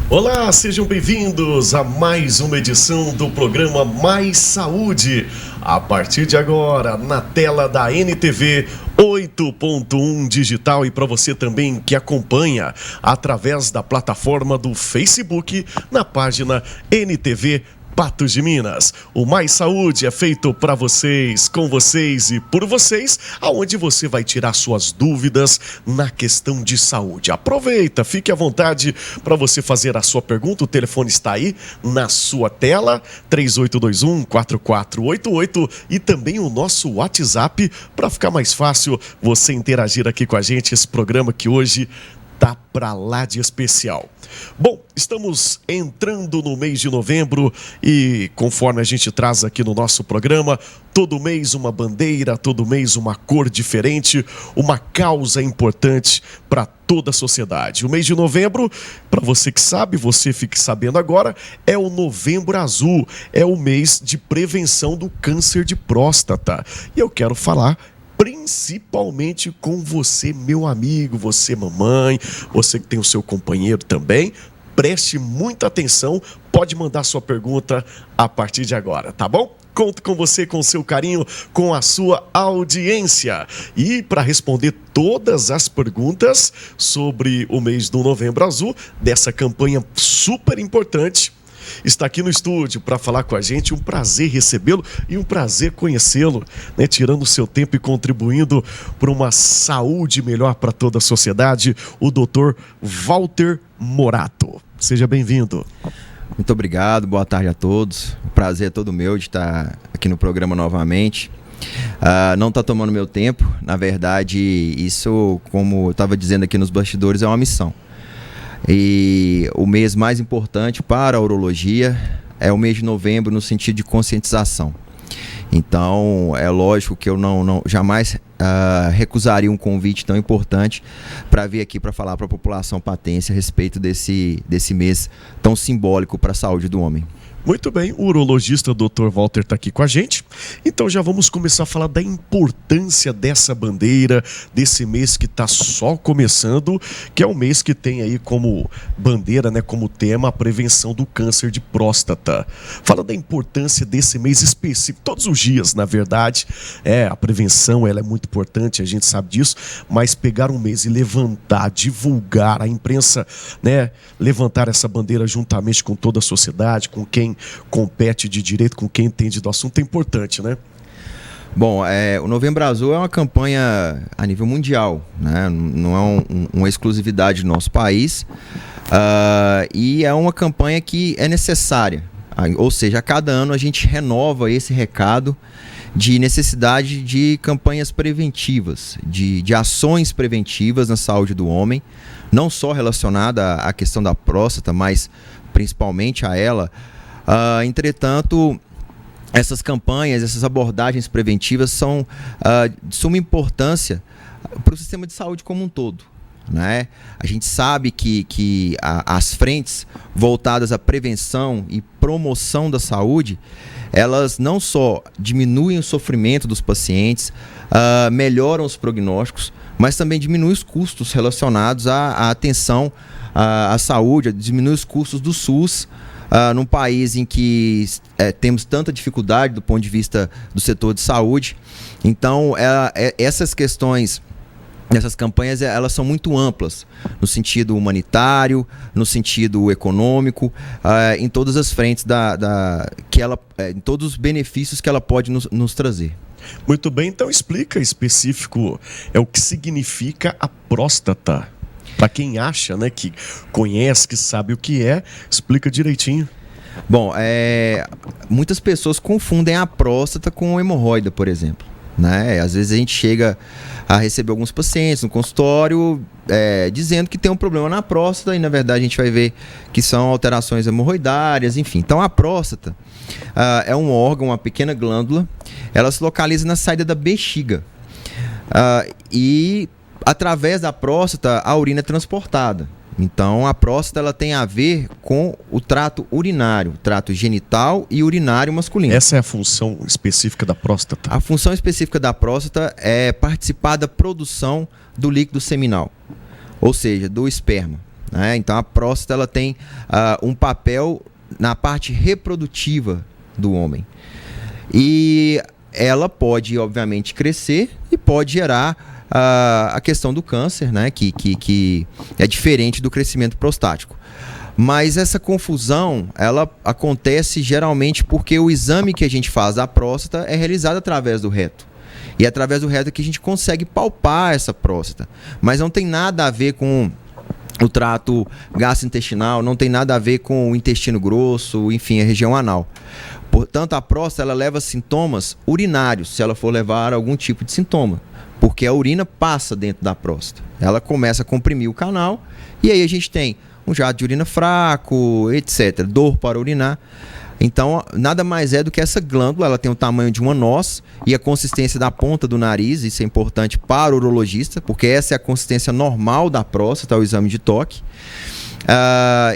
Olá, sejam bem-vindos a mais uma edição do programa Mais Saúde. A partir de agora, na tela da NTV 8.1 Digital e para você também que acompanha através da plataforma do Facebook na página NTV Patos de Minas. O Mais Saúde é feito para vocês, com vocês e por vocês, aonde você vai tirar suas dúvidas na questão de saúde. Aproveita, fique à vontade para você fazer a sua pergunta. O telefone está aí na sua tela, 3821-4488 e também o nosso WhatsApp para ficar mais fácil você interagir aqui com a gente. Esse programa que hoje tá pra lá de especial. Bom, estamos entrando no mês de novembro e conforme a gente traz aqui no nosso programa, todo mês uma bandeira, todo mês uma cor diferente, uma causa importante para toda a sociedade. O mês de novembro, para você que sabe, você fique sabendo agora, é o Novembro Azul, é o mês de prevenção do câncer de próstata. E eu quero falar principalmente com você, meu amigo, você, mamãe, você que tem o seu companheiro também. Preste muita atenção, pode mandar sua pergunta a partir de agora, tá bom? Conto com você, com o seu carinho, com a sua audiência. E para responder todas as perguntas sobre o mês do Novembro Azul, dessa campanha super importante, está aqui no estúdio para falar com a gente. Um prazer recebê-lo e um prazer conhecê-lo, né? Tirando o seu tempo e contribuindo para uma saúde melhor para toda a sociedade, o Dr. Walter Morato. Seja bem-vindo. Muito obrigado, boa tarde a todos. O prazer é todo meu de estar aqui no programa novamente. Não está tomando meu tempo, na verdade, isso, como eu estava dizendo aqui nos bastidores, é uma missão. E o mês mais importante para a urologia é o mês de novembro no sentido de conscientização. Então, é lógico que eu jamais recusaria um convite tão importante para vir aqui para falar para a população patense a respeito desse mês tão simbólico para a saúde do homem. Muito bem, o urologista Dr. Walter está aqui com a gente. Então já vamos começar a falar da importância dessa bandeira, desse mês que está só começando, que é o mês que tem aí como bandeira, né, como tema, a prevenção do câncer de próstata. Fala da importância desse mês específico, todos os dias, na verdade. A prevenção ela é muito importante, a gente sabe disso, mas pegar um mês e levantar, divulgar, a imprensa, né, levantar essa bandeira juntamente com toda a sociedade, com quem compete de direito, com quem entende do assunto, é importante, né? Bom, o Novembro Azul é uma campanha a nível mundial, né? Não é uma exclusividade do nosso país, e é uma campanha que é necessária, ou seja, a cada ano a gente renova esse recado de necessidade de campanhas preventivas, de ações preventivas na saúde do homem, não só relacionada à questão da próstata, mas principalmente a ela. Entretanto, essas campanhas, essas abordagens preventivas são de suma importância para o sistema de saúde como um todo, né? A gente sabe que as frentes voltadas à prevenção e promoção da saúde, elas não só diminuem o sofrimento dos pacientes, melhoram os prognósticos, mas também diminuem os custos relacionados à atenção à saúde, diminuem os custos do SUS, num país em que temos tanta dificuldade do ponto de vista do setor de saúde. Então, essas questões, essas campanhas, elas são muito amplas, no sentido humanitário, no sentido econômico, em todas as frentes, em todos os benefícios que ela pode nos trazer. Muito bem, então explica específico o que significa a próstata. Para quem acha, né, que conhece, que sabe o que é, explica direitinho. Bom, muitas pessoas confundem a próstata com hemorroida, por exemplo, né? Às vezes a gente chega a receber alguns pacientes no consultório dizendo que tem um problema na próstata e na verdade a gente vai ver que são alterações hemorroidárias, enfim. Então a próstata é um órgão, uma pequena glândula, ela se localiza na saída da bexiga e através da próstata a urina é transportada. Então a próstata ela tem a ver com o trato urinário, trato genital e urinário masculino. Essa é a função específica da próstata? A função específica da próstata é participar da produção do líquido seminal, ou seja, do esperma. né? Então a próstata ela tem um papel na parte reprodutiva do homem. E ela pode, obviamente, crescer e pode gerar a questão do câncer, né? Que é diferente do crescimento prostático. Mas essa confusão, ela acontece geralmente porque o exame que a gente faz da próstata é realizado através do reto. E é através do reto que a gente consegue palpar essa próstata. Mas não tem nada a ver com o trato gastrointestinal, não tem nada a ver com o intestino grosso, enfim, a região anal. Portanto, a próstata ela leva sintomas urinários, se ela for levar algum tipo de sintoma. Porque a urina passa dentro da próstata. Ela começa a comprimir o canal e aí a gente tem um jato de urina fraco, etc. Dor para urinar. Então, nada mais é do que essa glândula, ela tem o tamanho de uma noz e a consistência da ponta do nariz, isso é importante para o urologista, porque essa é a consistência normal da próstata, o exame de toque.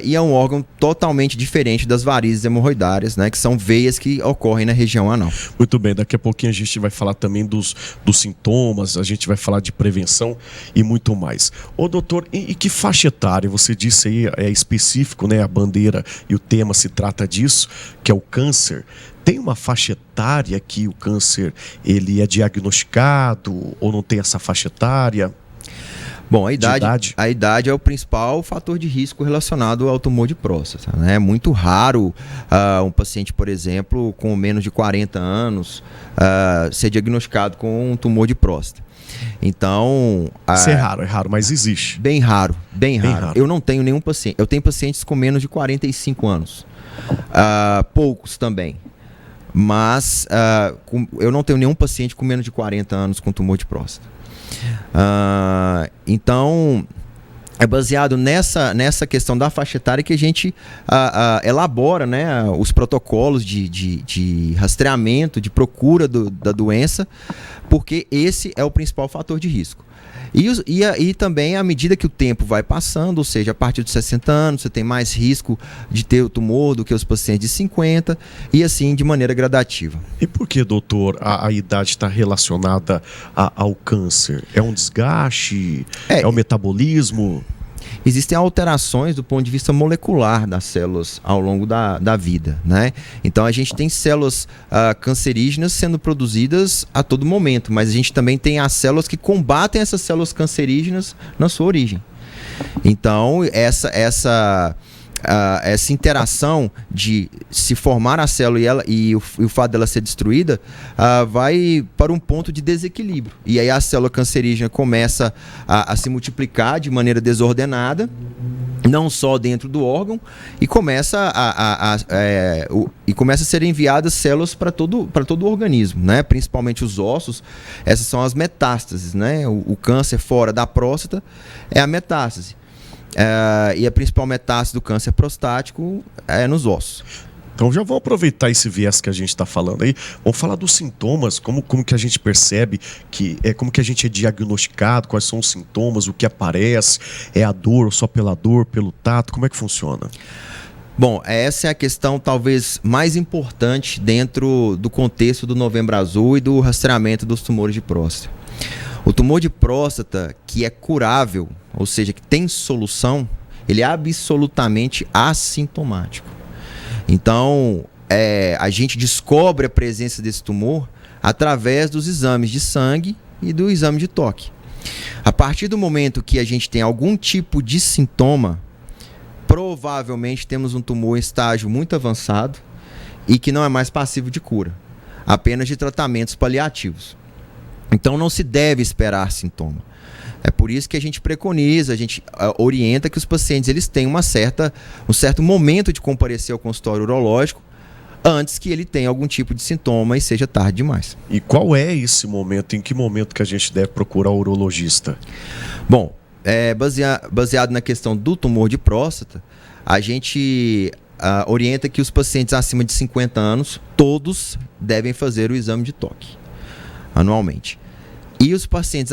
E é um órgão totalmente diferente das varizes hemorroidárias, né, que são veias que ocorrem na região anal. Muito bem, daqui a pouquinho a gente vai falar também dos sintomas, a gente vai falar de prevenção e muito mais. Ô doutor, e que faixa etária? Você disse aí, é específico, né, a bandeira e o tema se trata disso, que é o câncer. Tem uma faixa etária que o câncer ele é diagnosticado ou não tem essa faixa etária? Bom, a idade é o principal fator de risco relacionado ao tumor de próstata, né? É muito raro um paciente, por exemplo, com menos de 40 anos ser diagnosticado com um tumor de próstata. Então... Isso é raro, mas existe. Bem raro. Eu não tenho nenhum paciente. Eu tenho pacientes com menos de 45 anos. Poucos também. Mas eu não tenho nenhum paciente com menos de 40 anos com tumor de próstata. Então é baseado nessa questão da faixa etária que a gente elabora, né, os protocolos de rastreamento, de procura da doença, porque esse é o principal fator de risco. E também à medida que o tempo vai passando, ou seja, a partir dos 60 anos você tem mais risco de ter o tumor do que os pacientes de 50 e assim de maneira gradativa. E por que, doutor, a idade está relacionada ao câncer? É um desgaste? É o metabolismo? Existem alterações do ponto de vista molecular das células ao longo da vida, né? Então a gente tem células cancerígenas sendo produzidas a todo momento, mas a gente também tem as células que combatem essas células cancerígenas na sua origem. Então essa interação de se formar a célula e o fato dela ser destruída vai para um ponto de desequilíbrio. E aí a célula cancerígena começa a se multiplicar de maneira desordenada, não só dentro do órgão, e começa a ser enviadas células para todo o organismo, né? Principalmente os ossos. Essas são as metástases, né? O câncer fora da próstata é a metástase. E a principal metástase do câncer prostático é nos ossos. Então já vou aproveitar esse viés que a gente está falando aí. Vamos falar dos sintomas, como que a gente percebe, como que a gente é diagnosticado, quais são os sintomas, o que aparece, é a dor, só pela dor, pelo tato, como é que funciona? Bom, essa é a questão talvez mais importante dentro do contexto do Novembro Azul e do rastreamento dos tumores de próstata. O tumor de próstata que é curável, ou seja, que tem solução, ele é absolutamente assintomático. Então, a gente descobre a presença desse tumor através dos exames de sangue e do exame de toque. A partir do momento que a gente tem algum tipo de sintoma, provavelmente temos um tumor em estágio muito avançado e que não é mais passível de cura, apenas de tratamentos paliativos. Então não se deve esperar sintoma. É por isso que a gente preconiza, a gente orienta que os pacientes eles tenham um certo momento de comparecer ao consultório urológico antes que ele tenha algum tipo de sintoma e seja tarde demais. E qual é esse momento? Em que momento que a gente deve procurar o urologista? Bom, baseado na questão do tumor de próstata, a gente orienta que os pacientes acima de 50 anos, todos devem fazer o exame de toque anualmente. E os pacientes...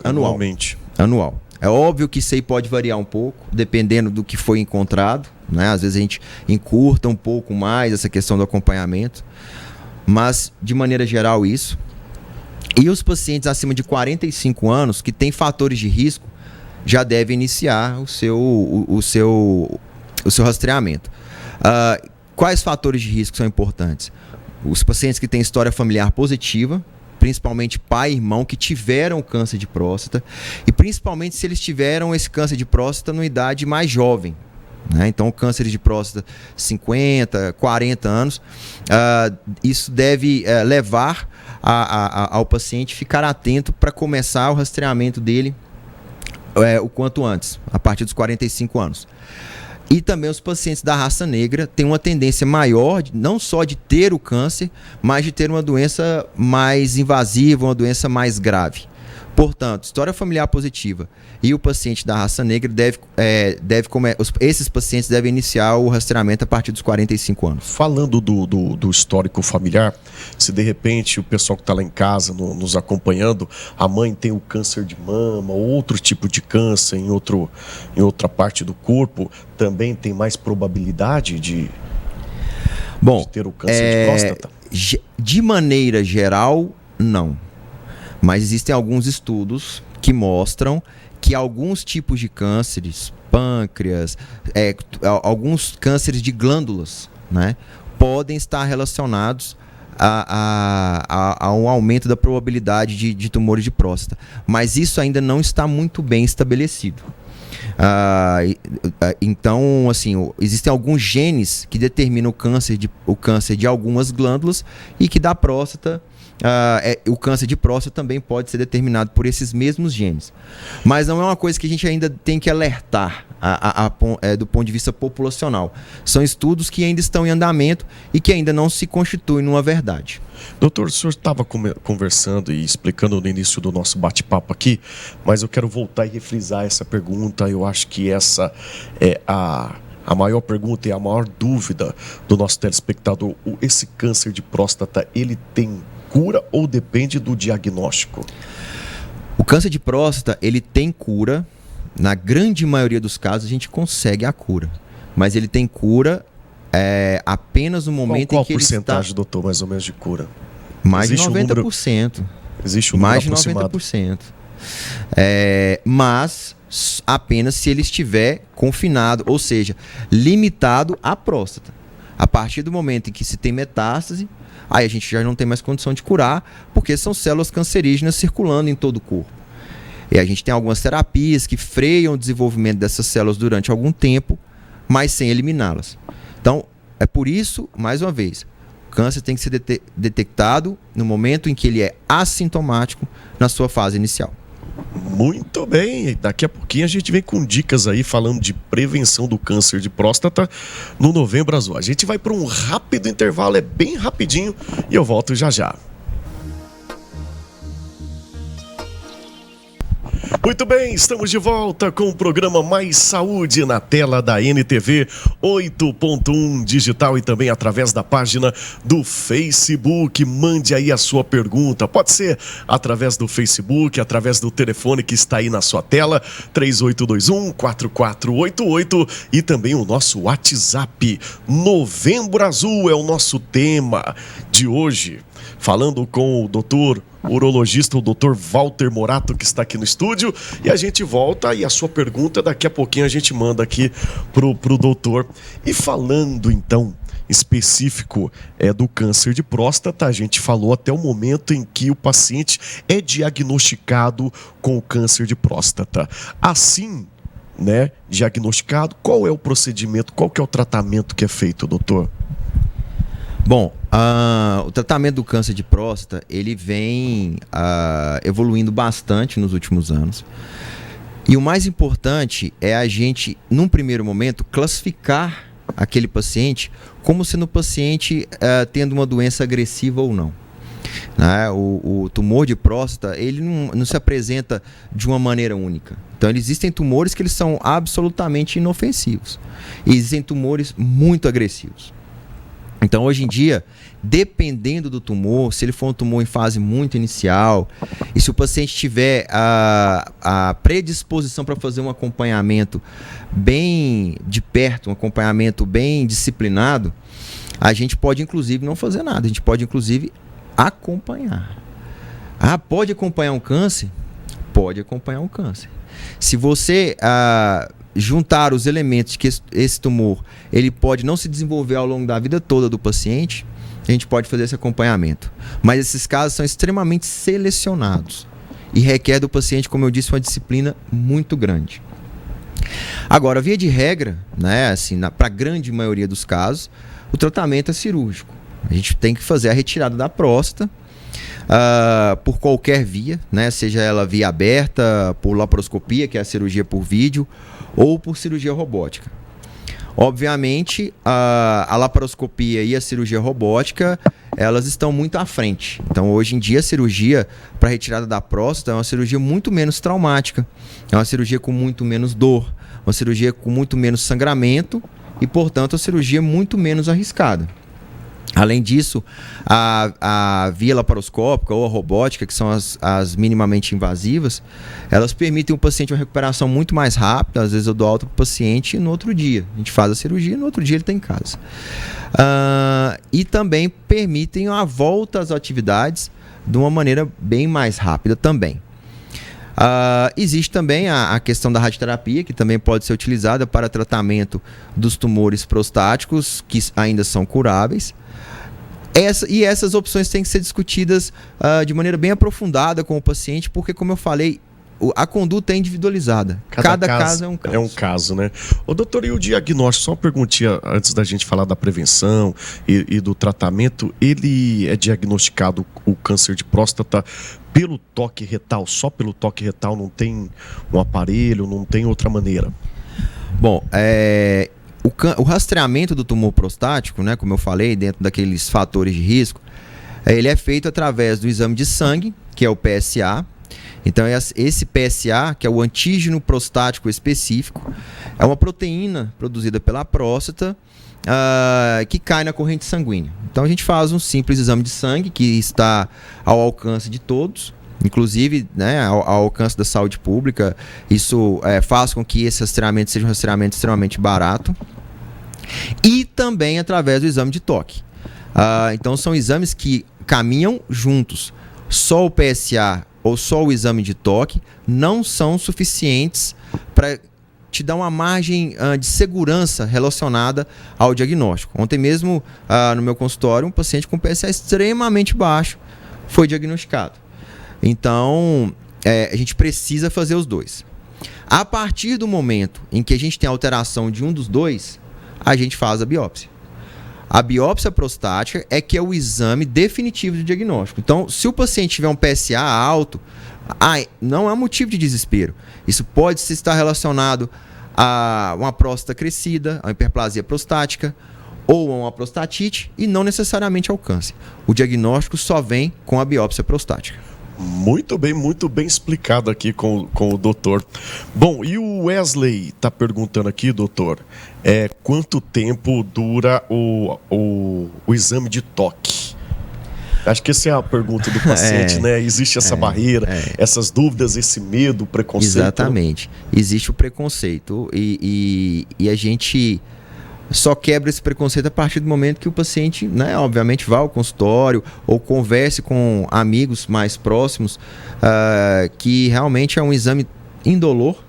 Anualmente. Anual. É óbvio que isso aí pode variar um pouco, dependendo do que foi encontrado, né? Às vezes a gente encurta um pouco mais essa questão do acompanhamento, mas de maneira geral isso. E os pacientes acima de 45 anos, que têm fatores de risco, já deve iniciar o seu rastreamento. Quais fatores de risco são importantes? Os pacientes que têm história familiar positiva, principalmente pai e irmão que tiveram câncer de próstata, e principalmente se eles tiveram esse câncer de próstata numa idade mais jovem, né? Então, câncer de próstata 50, 40 anos, isso deve levar ao paciente ficar atento para começar o rastreamento dele o quanto antes, a partir dos 45 anos. E também os pacientes da raça negra têm uma tendência maior, não só de ter o câncer, mas de ter uma doença mais invasiva, uma doença mais grave. Portanto, história familiar positiva e o paciente da raça negra esses pacientes devem iniciar o rastreamento a partir dos 45 anos. Falando do histórico familiar, se de repente o pessoal que está lá em casa nos acompanhando, a mãe tem o câncer de mama ou outro tipo de câncer em outra parte do corpo, também tem mais probabilidade de ter o câncer de próstata? De maneira geral, não. Mas existem alguns estudos que mostram que alguns tipos de cânceres, pâncreas, alguns cânceres de glândulas, né, podem estar relacionados a um aumento da probabilidade de tumores de próstata. Mas isso ainda não está muito bem estabelecido. Então, assim, existem alguns genes que determinam o câncer de algumas glândulas e que da próstata. O câncer de próstata também pode ser determinado por esses mesmos genes. Mas não é uma coisa que a gente ainda tem que alertar do ponto de vista populacional. São estudos que ainda estão em andamento e que ainda não se constituem numa verdade. Doutor, o senhor estava conversando e explicando no início do nosso bate-papo aqui, mas eu quero voltar e refrisar essa pergunta. Eu acho que essa é a maior pergunta e a maior dúvida do nosso telespectador. Esse câncer de próstata, ele tem cura ou depende do diagnóstico? O câncer de próstata, ele tem cura. Na grande maioria dos casos, a gente consegue a cura. Mas ele tem cura apenas no momento em que ele está... Qual porcentagem, doutor, mais ou menos, de cura? Mais de 90%. Existe um número mais de aproximado? 90%. Mas apenas se ele estiver confinado, ou seja, limitado à próstata. A partir do momento em que se tem metástase, aí a gente já não tem mais condição de curar, porque são células cancerígenas circulando em todo o corpo. E a gente tem algumas terapias que freiam o desenvolvimento dessas células durante algum tempo, mas sem eliminá-las. Então, é por isso, mais uma vez, o câncer tem que ser detectado no momento em que ele é assintomático na sua fase inicial. Muito bem, daqui a pouquinho a gente vem com dicas aí falando de prevenção do câncer de próstata no Novembro Azul. A gente vai para um rápido intervalo, é bem rapidinho, e eu volto já já. Muito bem, estamos de volta com o programa Mais Saúde na tela da NTV 8.1 digital e também através da página do Facebook. Mande aí a sua pergunta, pode ser através do Facebook, através do telefone que está aí na sua tela, 3821-4488, e também o nosso WhatsApp. Novembro Azul é o nosso tema de hoje, falando com o doutor urologista, o Dr. Walter Morato, que está aqui no estúdio, e a gente volta e a sua pergunta daqui a pouquinho a gente manda aqui pro doutor. E falando então específico do câncer de próstata, a gente falou até o momento em que o paciente é diagnosticado com o câncer de próstata. Assim, né, diagnosticado, qual é o procedimento, qual que é o tratamento que é feito, doutor? Bom, o tratamento do câncer de próstata, ele vem evoluindo bastante nos últimos anos. E o mais importante é a gente, num primeiro momento, classificar aquele paciente como sendo um paciente tendo uma doença agressiva ou não. Né? O tumor de próstata, ele não se apresenta de uma maneira única. Então, existem tumores que eles são absolutamente inofensivos. E existem tumores muito agressivos. Então, hoje em dia, dependendo do tumor, se ele for um tumor em fase muito inicial, e se o paciente tiver a predisposição para fazer um acompanhamento bem de perto, um acompanhamento bem disciplinado, a gente pode, inclusive, não fazer nada. A gente pode, inclusive, acompanhar. Pode acompanhar um câncer? pode acompanhar o câncer. Se você juntar os elementos que esse tumor ele pode não se desenvolver ao longo da vida toda do paciente, a gente pode fazer esse acompanhamento. Mas esses casos são extremamente selecionados e requer do paciente, como eu disse, uma disciplina muito grande. Agora, via de regra, né, assim, para a grande maioria dos casos, o tratamento é cirúrgico. A gente tem que fazer a retirada da próstata por qualquer via, né, seja ela via aberta, por laparoscopia, que é a cirurgia por vídeo, ou por cirurgia robótica. Obviamente, a laparoscopia e a cirurgia robótica, elas estão muito à frente. Então, hoje em dia, a cirurgia para retirada da próstata é uma cirurgia muito menos traumática, é uma cirurgia com muito menos dor, uma cirurgia com muito menos sangramento e, portanto, a cirurgia muito menos arriscada. Além disso, a via laparoscópica ou a robótica, que são as minimamente invasivas, elas permitem o paciente uma recuperação muito mais rápida. Às vezes eu dou alta para o paciente e no outro dia. A gente faz a cirurgia e no outro dia ele está em casa. E também permitem a volta às atividades de uma maneira bem mais rápida também. Existe também a questão da radioterapia, que também pode ser utilizada para tratamento dos tumores prostáticos, que ainda são curáveis. Essas opções têm que ser discutidas de maneira bem aprofundada com o paciente, porque, como eu falei, a conduta é individualizada. Cada caso é um caso. É um caso, né? Ô, doutor, e o diagnóstico? Só uma perguntinha antes da gente falar da prevenção e do tratamento. Ele é diagnosticado o câncer de próstata pelo toque retal, só pelo toque retal? Não tem um aparelho, não tem outra maneira? Bom, o rastreamento do tumor prostático, né, como eu falei, dentro daqueles fatores de risco, ele é feito através do exame de sangue, que é o PSA. Então, esse PSA, que é o antígeno prostático específico, é uma proteína produzida pela próstata que cai na corrente sanguínea. Então, a gente faz um simples exame de sangue que está ao alcance de todos, inclusive, né, ao alcance da saúde pública. Isso faz com que esse rastreamento seja um rastreamento extremamente barato. E também através do exame de toque. Então, são exames que caminham juntos. Só o PSA ou só o exame de toque não são suficientes para te dar uma margem de segurança relacionada ao diagnóstico. Ontem mesmo, no meu consultório, um paciente com PSA extremamente baixo foi diagnosticado. Então, a gente precisa fazer os dois. A partir do momento em que a gente tem alteração de um dos dois, a gente faz a biópsia. A biópsia prostática é que é o exame definitivo do diagnóstico. Então, se o paciente tiver um PSA alto, não é motivo de desespero. Isso pode estar relacionado a uma próstata crescida, a uma hiperplasia prostática ou a uma prostatite e não necessariamente ao câncer. O diagnóstico só vem com a biópsia prostática. Muito bem explicado aqui com o doutor. Bom, e o Wesley está perguntando aqui, doutor, quanto tempo dura o exame de toque? Acho que essa é a pergunta do paciente, né? Existe essa barreira, essas dúvidas, esse medo, o preconceito? Exatamente. Existe o preconceito e a gente só quebra esse preconceito a partir do momento que o paciente, né, obviamente, vá ao consultório ou converse com amigos mais próximos, que realmente é um exame indolor.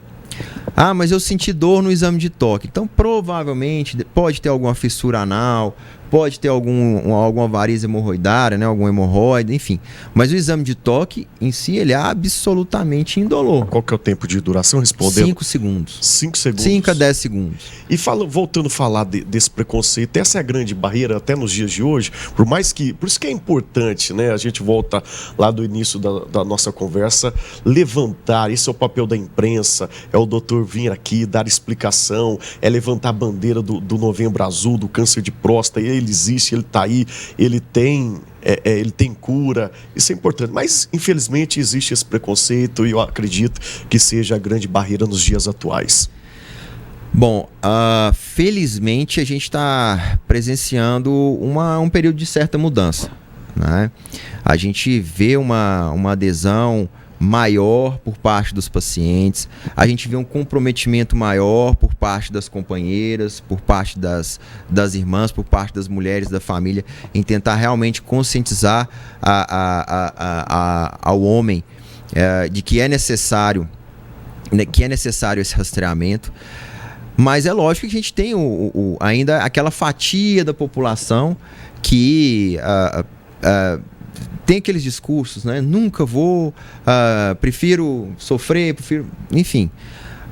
Mas eu senti dor no exame de toque. Então, provavelmente, pode ter alguma fissura anal, pode ter alguma variz hemorroidária, né, algum hemorroide, enfim. Mas o exame de toque, em si, ele é absolutamente indolor. Qual que é o tempo de duração? Respondendo? 5 segundos. 5 segundos? 5 a 10 segundos. E voltando a falar desse preconceito, essa é a grande barreira até nos dias de hoje, por isso que é importante, né? A gente volta lá do início da nossa conversa, levantar, esse é o papel da imprensa, é o doutor vir aqui, dar explicação, é levantar a bandeira do Novembro Azul, do câncer de próstata. Ele existe, ele está aí, ele tem cura, isso é importante. Mas, infelizmente, existe esse preconceito e eu acredito que seja a grande barreira nos dias atuais. Bom, felizmente a gente está presenciando um período de certa mudança, né? A gente vê uma adesão maior por parte dos pacientes, a gente vê um comprometimento maior por parte das companheiras, por parte das irmãs, por parte das mulheres da família, em tentar realmente conscientizar ao homem de que é necessário esse rastreamento. Mas é lógico que a gente tem ainda aquela fatia da população que tem aqueles discursos, né? Nunca vou, prefiro sofrer, enfim.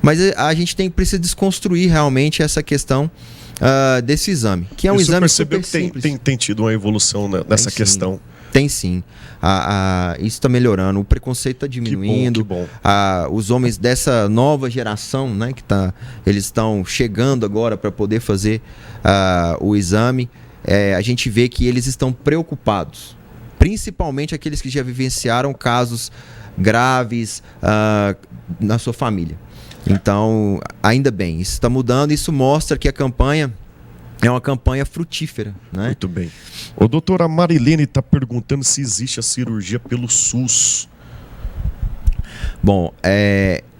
Mas a gente precisa desconstruir realmente essa questão desse exame, que é um exame super simples. Tem tido uma evolução nessa questão. Tem sim. Isso está melhorando, o preconceito está diminuindo. Que bom. Os homens dessa nova geração, né, eles estão chegando agora para poder fazer o exame. A gente vê que eles estão preocupados, principalmente aqueles que já vivenciaram casos graves na sua família. Então, ainda bem, isso está mudando, isso mostra que a campanha é uma campanha frutífera, né? Muito bem. O doutora Marilene está perguntando se existe a cirurgia pelo SUS. Bom,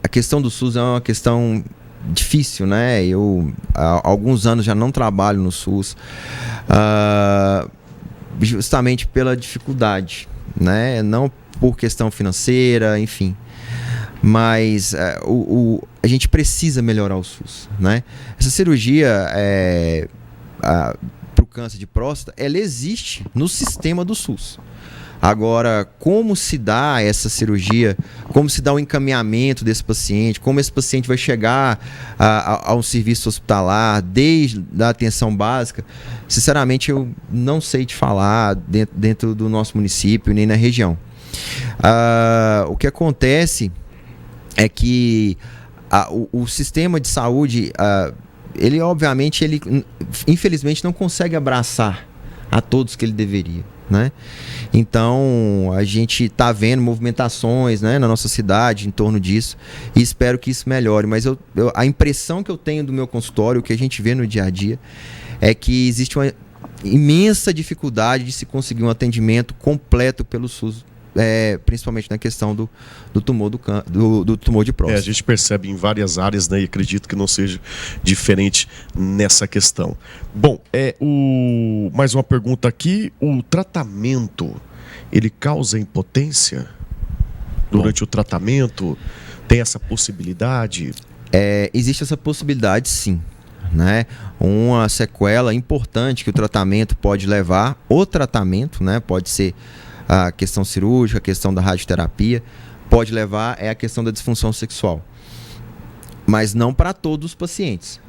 a questão do SUS é uma questão difícil, né? Eu há alguns anos já não trabalho no SUS, justamente pela dificuldade, né? Não por questão financeira, enfim. Mas a gente precisa melhorar o SUS, né? Essa cirurgia para o câncer de próstata, ela existe no sistema do SUS. Agora, como se dá essa cirurgia, como se dá o encaminhamento desse paciente, como esse paciente vai chegar a um serviço hospitalar, desde a atenção básica, sinceramente eu não sei te falar dentro do nosso município nem na região. O que acontece é que o sistema de saúde, ele obviamente, infelizmente não consegue abraçar a todos que ele deveria, né? Então a gente está vendo movimentações, né, na nossa cidade em torno disso e espero que isso melhore, mas a impressão que eu tenho do meu consultório, o que a gente vê no dia a dia, é que existe uma imensa dificuldade de se conseguir um atendimento completo pelo SUS. Principalmente na questão do tumor do tumor de próstata. A gente percebe em várias áreas, né, e acredito que não seja diferente nessa questão. Bom, mais uma pergunta aqui. O tratamento, ele causa impotência? Durante o tratamento, tem essa possibilidade? Existe essa possibilidade, sim. Né? Uma sequela importante que o tratamento pode levar, né? Pode ser a questão cirúrgica, a questão da radioterapia, pode levar a questão da disfunção sexual. Mas não para todos os pacientes.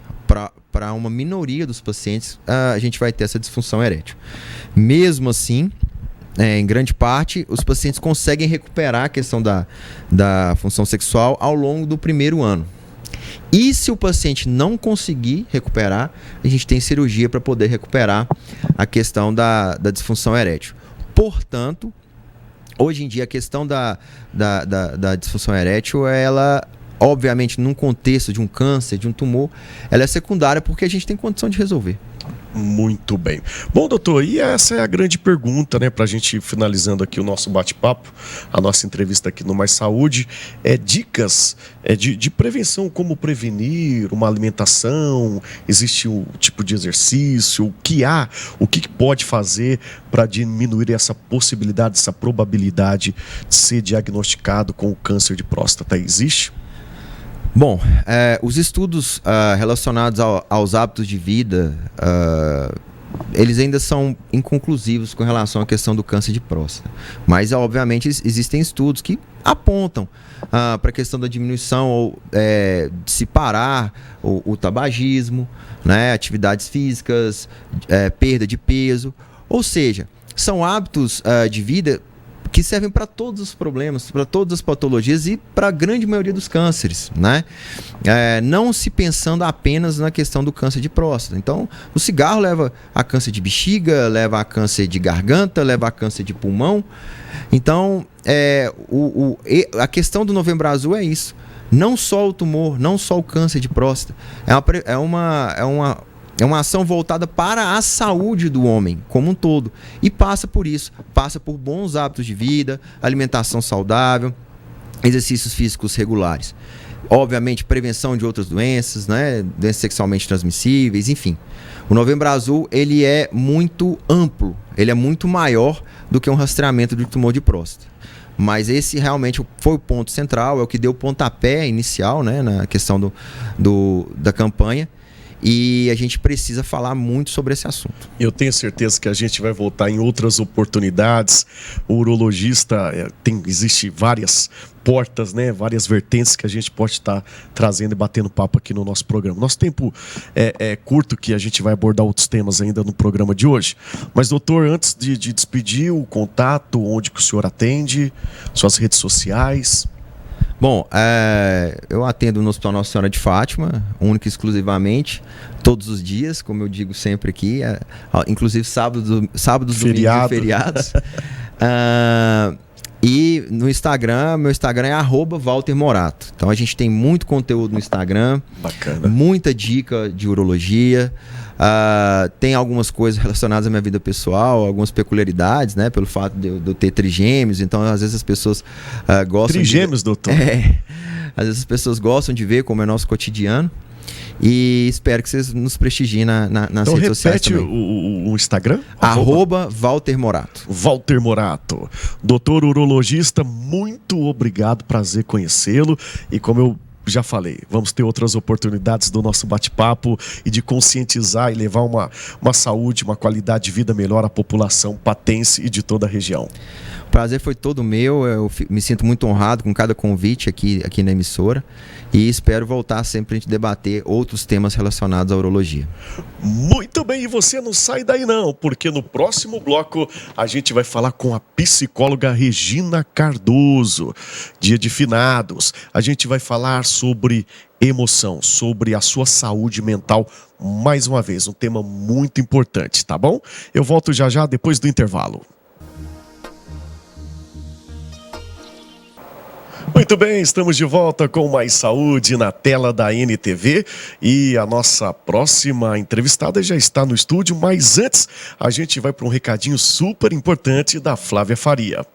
Para uma minoria dos pacientes, a gente vai ter essa disfunção erétil. Mesmo assim, em grande parte, os pacientes conseguem recuperar a questão da função sexual ao longo do primeiro ano. E se o paciente não conseguir recuperar, a gente tem cirurgia para poder recuperar a questão da disfunção erétil. Portanto, hoje em dia a questão da disfunção erétil, ela, obviamente, num contexto de um câncer, de um tumor, ela é secundária porque a gente tem condição de resolver. Muito bem. Bom, doutor, e essa é a grande pergunta, né, para a gente finalizando aqui o nosso bate-papo, a nossa entrevista aqui no Mais Saúde, dicas de prevenção, como prevenir, uma alimentação, existe o tipo de exercício, o que pode fazer para diminuir essa possibilidade, essa probabilidade de ser diagnosticado com o câncer de próstata, existe? Bom, os estudos relacionados aos hábitos de vida, eles ainda são inconclusivos com relação à questão do câncer de próstata. Mas, obviamente, existem estudos que apontam para a questão da diminuição ou de se parar o tabagismo, né, atividades físicas, perda de peso. Ou seja, são hábitos de vida que servem para todos os problemas, para todas as patologias e para a grande maioria dos cânceres, né? Não se pensando apenas na questão do câncer de próstata. Então, o cigarro leva a câncer de bexiga, leva a câncer de garganta, leva a câncer de pulmão. Então, a questão do Novembro Azul é isso. Não só o tumor, não só o câncer de próstata. É uma ação voltada para a saúde do homem como um todo. E passa por isso. Passa por bons hábitos de vida, alimentação saudável, exercícios físicos regulares. Obviamente, prevenção de outras doenças, né? Doenças sexualmente transmissíveis, enfim. O Novembro Azul, ele é muito amplo. Ele é muito maior do que um rastreamento de tumor de próstata. Mas esse realmente foi o ponto central, é o que deu o pontapé inicial, né, na questão da campanha. E a gente precisa falar muito sobre esse assunto. Eu tenho certeza que a gente vai voltar em outras oportunidades. O urologista, existe várias portas, né? Várias vertentes que a gente pode estar trazendo e batendo papo aqui no nosso programa. Nosso tempo é curto, que a gente vai abordar outros temas ainda no programa de hoje. Mas, doutor, antes de despedir, o contato, onde que o senhor atende, suas redes sociais. Bom, eu atendo no Hospital Nossa Senhora de Fátima, única e exclusivamente, todos os dias, como eu digo sempre aqui, inclusive sábados, domingos e feriados. E no Instagram, meu Instagram é @ValterMorato. Então a gente tem muito conteúdo no Instagram. Bacana. Muita dica de urologia. Tem algumas coisas relacionadas à minha vida pessoal, algumas peculiaridades, né? Pelo fato de eu ter trigêmeos. Então, às vezes as pessoas gostam Trigêmeos, doutor? Às vezes as pessoas gostam de ver como é nosso cotidiano. E espero que vocês nos prestigiem nas redes sociais também. Então repete o Instagram? @ValterMorato. Walter Morato. Doutor urologista, muito obrigado, prazer conhecê-lo. E como eu já falei, vamos ter outras oportunidades do nosso bate-papo e de conscientizar e levar uma saúde, uma qualidade de vida melhor à população patense e de toda a região. O prazer foi todo meu, eu me sinto muito honrado com cada convite aqui na emissora e espero voltar sempre a gente debater outros temas relacionados à urologia. Muito bem, e você não sai daí não, porque no próximo bloco a gente vai falar com a psicóloga Regina Cardoso, dia de finados. A gente vai falar sobre emoção, sobre a sua saúde mental, mais uma vez, um tema muito importante, tá bom? Eu volto já depois do intervalo. Muito bem, estamos de volta com Mais Saúde na tela da NTV e a nossa próxima entrevistada já está no estúdio, mas antes a gente vai para um recadinho super importante da Flávia Faria.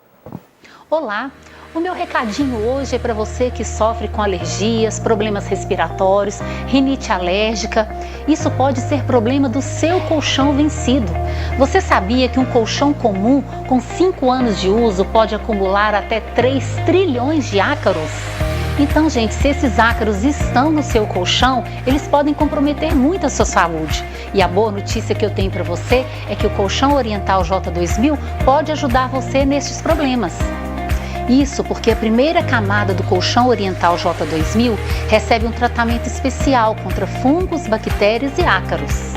Olá! O meu recadinho hoje é para você que sofre com alergias, problemas respiratórios, rinite alérgica. Isso pode ser problema do seu colchão vencido. Você sabia que um colchão comum com 5 anos de uso pode acumular até 3 trilhões de ácaros? Então, gente, se esses ácaros estão no seu colchão, eles podem comprometer muito a sua saúde. E a boa notícia que eu tenho para você é que o colchão oriental J2000 pode ajudar você nesses problemas. Isso porque a primeira camada do colchão oriental J2000 recebe um tratamento especial contra fungos, bactérias e ácaros.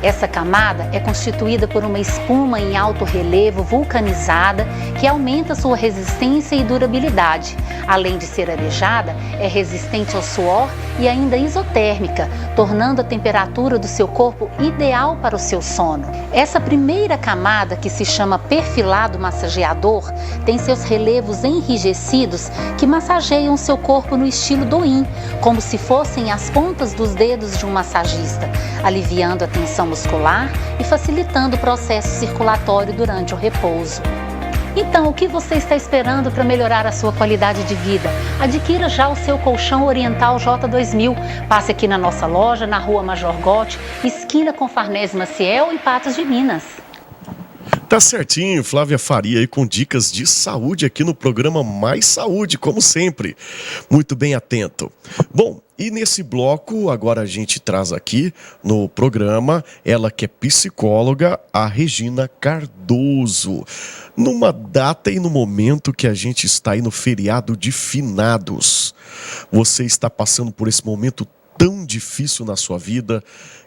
Essa camada é constituída por uma espuma em alto relevo vulcanizada que aumenta sua resistência e durabilidade. Além de ser arejada, é resistente ao suor e ainda isotérmica, tornando a temperatura do seu corpo ideal para o seu sono. Essa primeira camada, que se chama perfilado massageador, tem seus relevos enrijecidos que massageiam seu corpo no estilo do-in, como se fossem as pontas dos dedos de um massagista, aliviando a tensão muscular e facilitando o processo circulatório durante o repouso. Então, o que você está esperando para melhorar a sua qualidade de vida? Adquira já o seu colchão oriental J2000. Passe aqui na nossa loja, na Rua Major Gotti, esquina com Farnese Maciel, em Patos de Minas. Tá certinho, Flávia Faria aí com dicas de saúde aqui no programa Mais Saúde, como sempre. Muito bem atento. Bom, e nesse bloco, agora a gente traz aqui no programa, ela que é psicóloga, a Regina Cardoso. Numa data e no momento que a gente está aí no feriado de finados, você está passando por esse momento tão difícil na sua vida,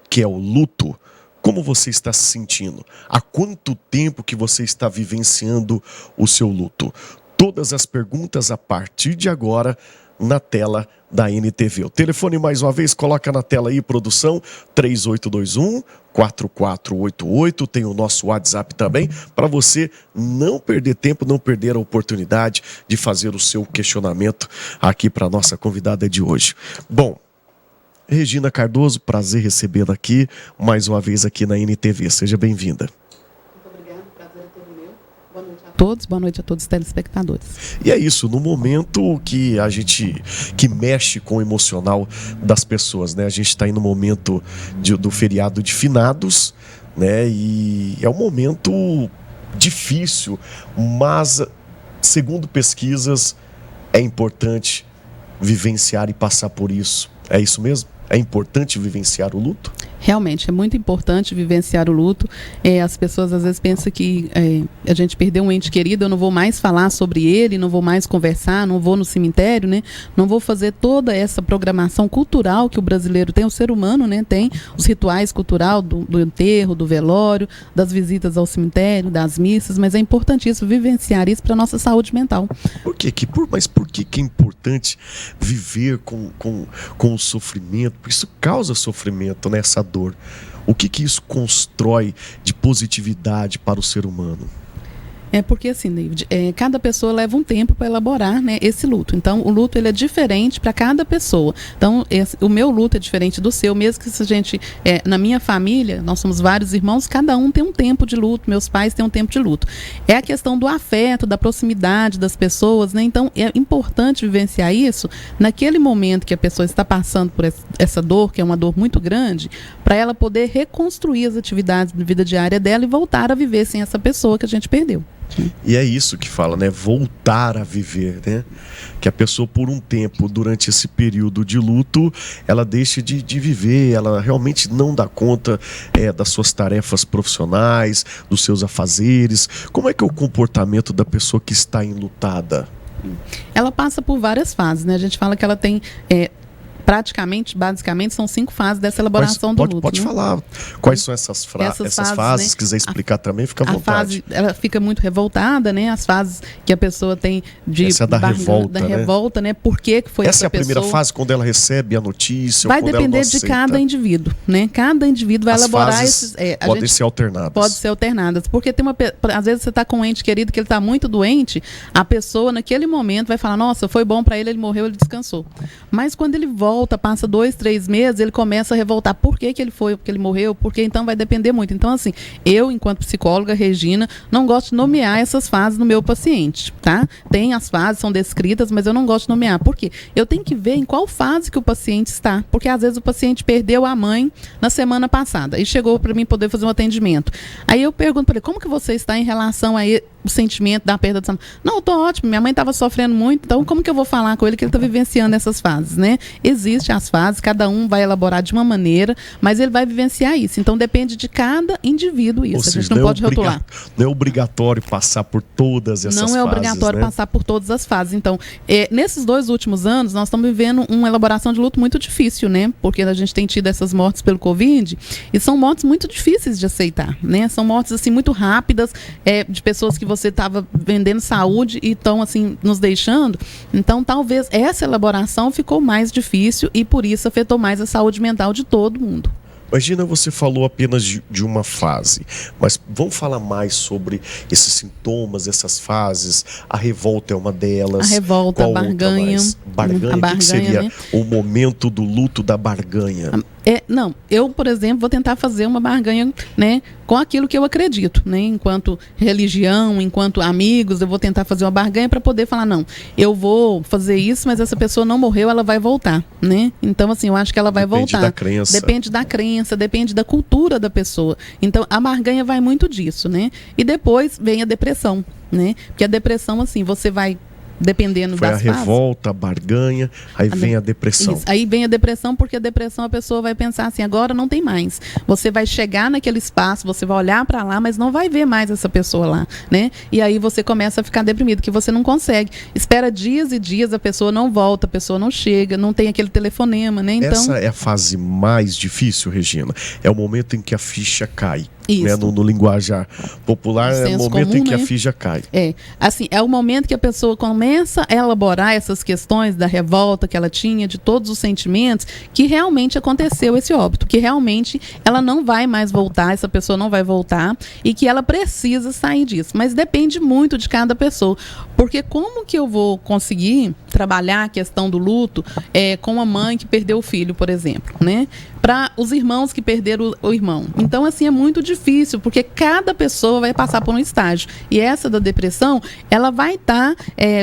que é o luto. Como você está se sentindo? Há quanto tempo que você está vivenciando o seu luto? Todas as perguntas a partir de agora na tela da NTV. O telefone, mais uma vez, coloca na tela aí, produção, 3821-4488. Tem o nosso WhatsApp também, para você não perder tempo, não perder a oportunidade de fazer o seu questionamento aqui para a nossa convidada de hoje. Bom, Regina Cardoso, prazer recebê-la aqui, mais uma vez aqui na NTV. Seja bem-vinda. Muito obrigada, o prazer é todo meu. Boa noite a todos, boa noite a todos os telespectadores. E é isso, no momento que que mexe com o emocional das pessoas, né? A gente está aí no momento do feriado de finados, né? E é um momento difícil, mas segundo pesquisas, é importante vivenciar e passar por isso. É isso mesmo? É importante vivenciar o luto? Realmente, é muito importante vivenciar o luto. As pessoas às vezes pensam que a gente perdeu um ente querido, eu não vou mais falar sobre ele, não vou mais conversar, não vou no cemitério, né? Não vou fazer toda essa programação cultural que o brasileiro tem, o ser humano, né? Tem os rituais culturais do enterro, do velório, das visitas ao cemitério, das missas, mas é importantíssimo vivenciar isso para a nossa saúde mental. Mas por que é importante viver com o sofrimento? Porque isso causa sofrimento, né? Essa dor. O que isso constrói de positividade para o ser humano? É porque assim, David, cada pessoa leva um tempo para elaborar, né, esse luto. Então, o luto ele é diferente para cada pessoa. Então, o meu luto é diferente do seu, mesmo que se a gente, na minha família, nós somos vários irmãos, cada um tem um tempo de luto, meus pais têm um tempo de luto. É a questão do afeto, da proximidade das pessoas, né? Então, é importante vivenciar isso naquele momento que a pessoa está passando por essa dor, que é uma dor muito grande, para ela poder reconstruir as atividades de vida diária dela e voltar a viver sem essa pessoa que a gente perdeu. E é isso que fala, né? Voltar a viver, né? Que a pessoa por um tempo, durante esse período de luto, ela deixa de viver, ela realmente não dá conta das suas tarefas profissionais, dos seus afazeres. Como é que é o comportamento da pessoa que está enlutada? Ela passa por várias fases, né? A gente fala que ela tem... basicamente, são 5 fases dessa elaboração do luto. Pode falar quais são essas fases, né? Se quiser explicar também, fica à vontade. Fase, ela fica muito revoltada, né? As fases que a pessoa tem de essa é da revolta, né? Por que foi essa pessoa? Essa é a primeira fase, quando ela recebe a notícia, vai ou quando depender ela não de cada indivíduo, né? Cada indivíduo vai elaborar esses... podem ser alternadas. Pode ser alternadas, porque às vezes você está com um ente querido que ele está muito doente, a pessoa naquele momento vai falar, nossa, foi bom para ele, ele morreu, ele descansou. Mas quando ele volta, passa 2, 3 meses, ele começa a revoltar. Por que ele foi? Porque ele morreu? Porque então vai depender muito. Então, assim, eu, enquanto psicóloga, Regina, não gosto de nomear essas fases no meu paciente, tá? Tem as fases, são descritas, mas eu não gosto de nomear. Por quê? Eu tenho que ver em qual fase que o paciente está. Porque, às vezes, o paciente perdeu a mãe na semana passada e chegou para mim poder fazer um atendimento. Aí eu pergunto para ele, como que você está em relação a o sentimento da perda da mãe? Não, eu tô ótimo, minha mãe estava sofrendo muito, então como que eu vou falar com ele que ele está vivenciando essas fases, né? Existem as fases, cada um vai elaborar de uma maneira, mas ele vai vivenciar isso. Então depende de cada indivíduo isso. A gente não pode rotular. Não é obrigatório passar por todas essas fases. Não é obrigatório, né? Passar por todas as fases. Então, nesses 2 últimos anos, nós estamos vivendo uma elaboração de luto muito difícil, né? Porque a gente tem tido essas mortes pelo Covid e são mortes muito difíceis de aceitar, né? São mortes assim muito rápidas, de pessoas que você estava vendendo saúde e estão assim nos deixando. Então talvez essa elaboração ficou mais difícil e por isso afetou mais a saúde mental de todo mundo. Imagina, você falou apenas de uma fase, mas vamos falar mais sobre esses sintomas, essas fases. A revolta é uma delas. A revolta, a barganha. Barganha, o que seria, né? O momento do luto da barganha? Não, eu, por exemplo, vou tentar fazer uma barganha, né, com aquilo que eu acredito, né, enquanto religião, enquanto amigos, eu vou tentar fazer uma barganha para poder falar, não, eu vou fazer isso, mas essa pessoa não morreu, ela vai voltar, né? Então, assim, eu acho que ela vai voltar. Depende da crença. Depende da crença, depende da cultura da pessoa. Então, a barganha vai muito disso, né? E depois vem a depressão, né? Porque a depressão, assim, você vai... dependendo das fases. Foi a revolta, a barganha, aí vem a depressão. Isso. Aí vem a depressão, porque a depressão a pessoa vai pensar assim, agora não tem mais. Você vai chegar naquele espaço, você vai olhar para lá, mas não vai ver mais essa pessoa lá, né? E aí você começa a ficar deprimido, que você não consegue. Espera dias e dias, a pessoa não volta, a pessoa não chega, não tem aquele telefonema, né? Então... Essa é a fase mais difícil, Regina. É o momento em que a ficha cai. Né? No linguajar popular, é o momento comum, em que, né? A ficha cai. Assim, é o momento que a pessoa começa a elaborar essas questões da revolta que ela tinha, de todos os sentimentos, que realmente aconteceu esse óbito, que realmente ela não vai mais voltar, essa pessoa não vai voltar e que ela precisa sair disso. Mas depende muito de cada pessoa, porque como que eu vou conseguir trabalhar a questão do luto com a mãe que perdeu o filho, por exemplo, né? Para os irmãos que perderam o irmão. Então, assim, é muito difícil, porque cada pessoa vai passar por um estágio. E essa da depressão, ela vai estar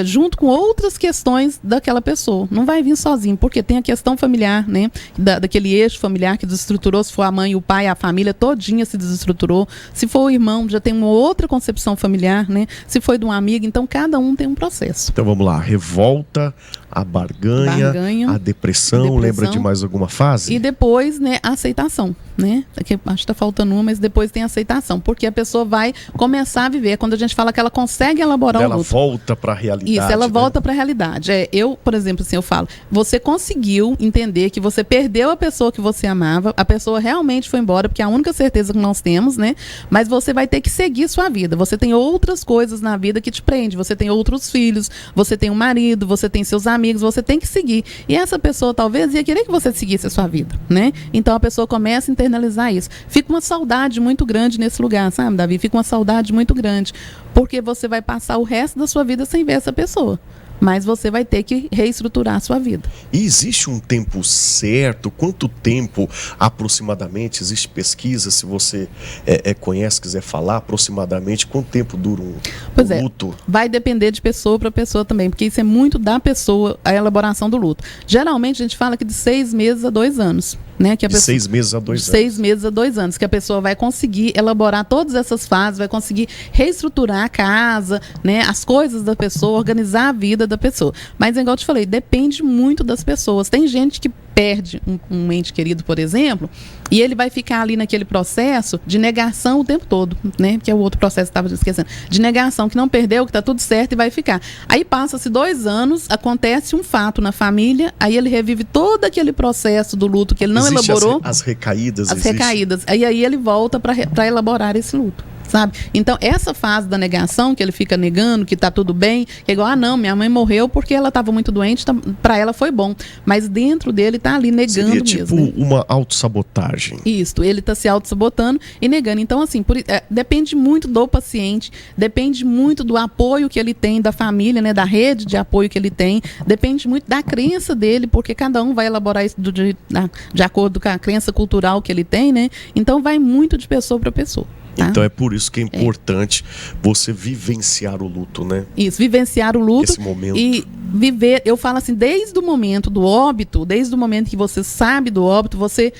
junto com outras questões daquela pessoa. Não vai vir sozinho, porque tem a questão familiar, né? Daquele eixo familiar que desestruturou, se for a mãe, o pai, a família todinha se desestruturou. Se for o irmão, já tem uma outra concepção familiar, né? Se foi de um amigo, então cada um tem um processo. Então vamos lá, revolta, a barganha, a depressão, lembra de mais alguma fase? E depois, né, a aceitação, né? Aqui, acho que está faltando uma, mas depois tem a aceitação, porque a pessoa vai começar a viver. Quando a gente fala que ela consegue elaborar ela volta para a realidade. Isso, ela né? volta para a realidade. Eu, por exemplo, assim, eu falo, você conseguiu entender que você perdeu a pessoa que você amava, a pessoa realmente foi embora, porque é a única certeza que nós temos, né? Mas você vai ter que seguir sua vida. Você tem outras coisas na vida que te prende. Você tem outros filhos, você tem um marido, você tem seus amigos, você tem que seguir. E essa pessoa talvez ia querer que você seguisse a sua vida, né? Então a pessoa começa a internalizar isso. Fica uma saudade muito grande nesse lugar, sabe, Davi? Fica uma saudade muito grande, porque você vai passar o resto da sua vida sem ver essa pessoa. Mas você vai ter que reestruturar a sua vida. E existe um tempo certo? Quanto tempo aproximadamente? Existe pesquisa, se você conhece, quiser falar aproximadamente, quanto tempo dura um luto? Vai depender de pessoa para pessoa também, porque isso é muito da pessoa, a elaboração do luto. Geralmente a gente fala que de 6 meses a 2 anos. Né, que a pessoa, 6 meses a 2 anos. 6 meses a 2 anos, que a pessoa vai conseguir elaborar todas essas fases, vai conseguir reestruturar a casa, né, as coisas da pessoa, organizar a vida da pessoa. Mas, igual eu te falei, depende muito das pessoas. Tem gente que perde um ente querido, por exemplo, e ele vai ficar ali naquele processo de negação o tempo todo, né? Que é o outro processo que estava esquecendo. De negação, que não perdeu, que está tudo certo e vai ficar. Aí passa-se 2 anos, acontece um fato na família, aí ele revive todo aquele processo do luto que ele não elaborou. As recaídas. As recaídas. Aí ele volta para elaborar esse luto. Sabe? Então, essa fase da negação, que ele fica negando, que tá tudo bem, que é igual, não, minha mãe morreu porque ela estava muito doente, para ela foi bom. Mas dentro dele tá ali negando mesmo. Seria tipo uma autossabotagem. Isso, ele tá se autossabotando e negando. Então, assim, depende muito do paciente, depende muito do apoio que ele tem da família, né, da rede de apoio que ele tem, depende muito da crença dele, porque cada um vai elaborar isso de acordo com a crença cultural que ele tem, né? Então, vai muito de pessoa para pessoa. Tá? Então é por isso que é importante você vivenciar o luto, né? Isso, vivenciar o luto. Esse momento. E viver, eu falo assim, desde o momento do óbito, desde o momento que você sabe do óbito, você